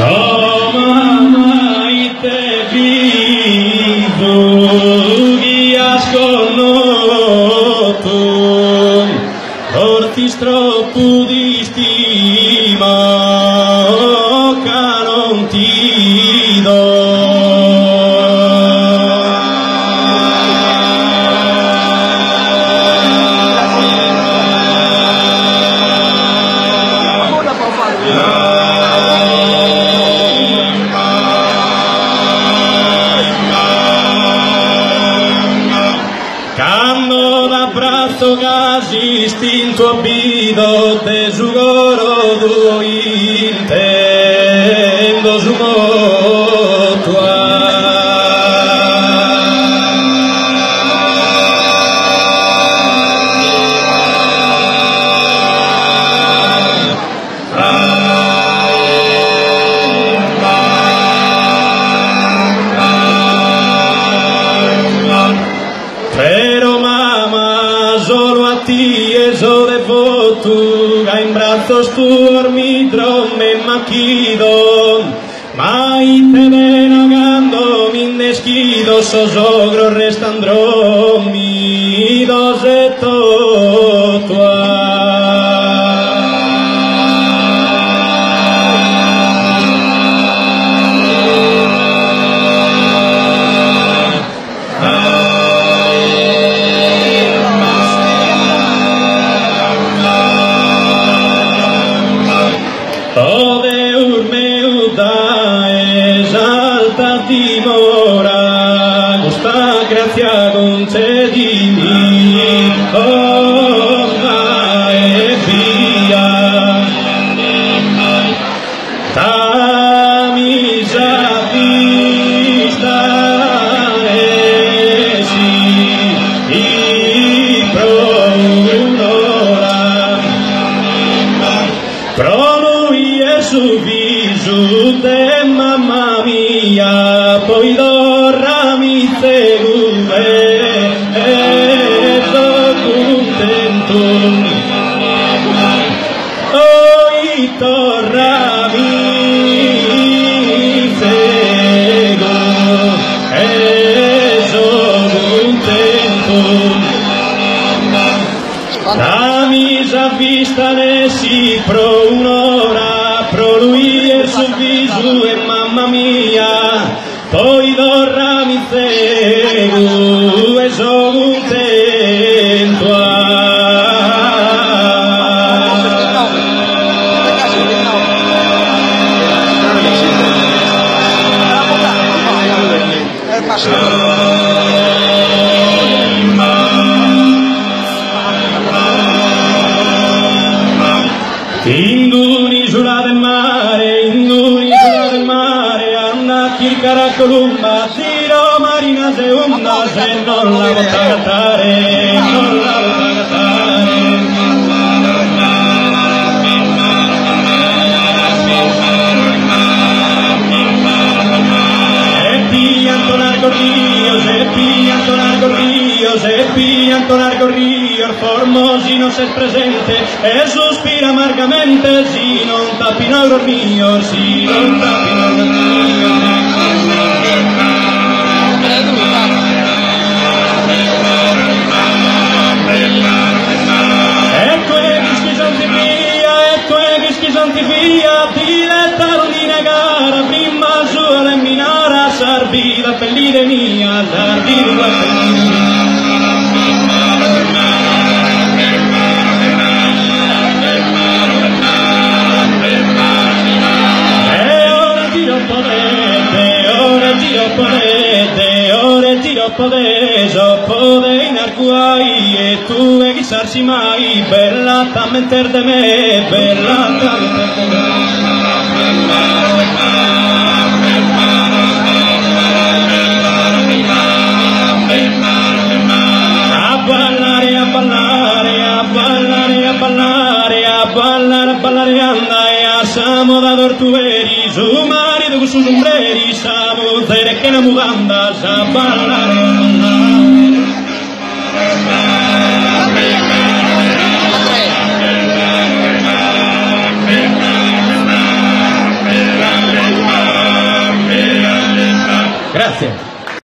Oh mamma, te vivo, guias con noto, ortis troppo di stima, che non ti do. Casi istinto abbido te sugoro do intendo sumotua tu in brazos tu ormitro me maquido mai te venagando min desquido sosogro restandro mi dosetto tua dimora gusta grazia concedimi oh e via tamisa vista si pro un'ora pro lui e su viso de mamma mia poi dorrami seguve e sono contento poi torrami seguve e sono contento la misa vista ne si pro un'ora pro lui e sul viso e mamma mia poi dorrami seguo e sono contento Induni sulla del mare, Anna Chircara Columba, Tiro Marina se onda, se non la volta a cantare, non la volta a cantare. E pianto largo rio, se pianto largo rio, se pianto largo rio, il formosino se presente e sospira amargamente, si non tappino il mio, si non tappino il mio. Ecco e vischi santi via, dilettaro di negare, prima su alle minara, sarbida pellide mia, sarbida pellide mia. Ore tiro podeso, pode in arcuai e tu e chissarsi mai, bella tamenter de me, bella tamenter de me. A ballare, a ballare, a ballare, a ballare, a ballare, a ballare, anda e a samo da dortueri, su marido con sus sombreri, samo zere che la muganda, a ballare, a ballare. Grazie.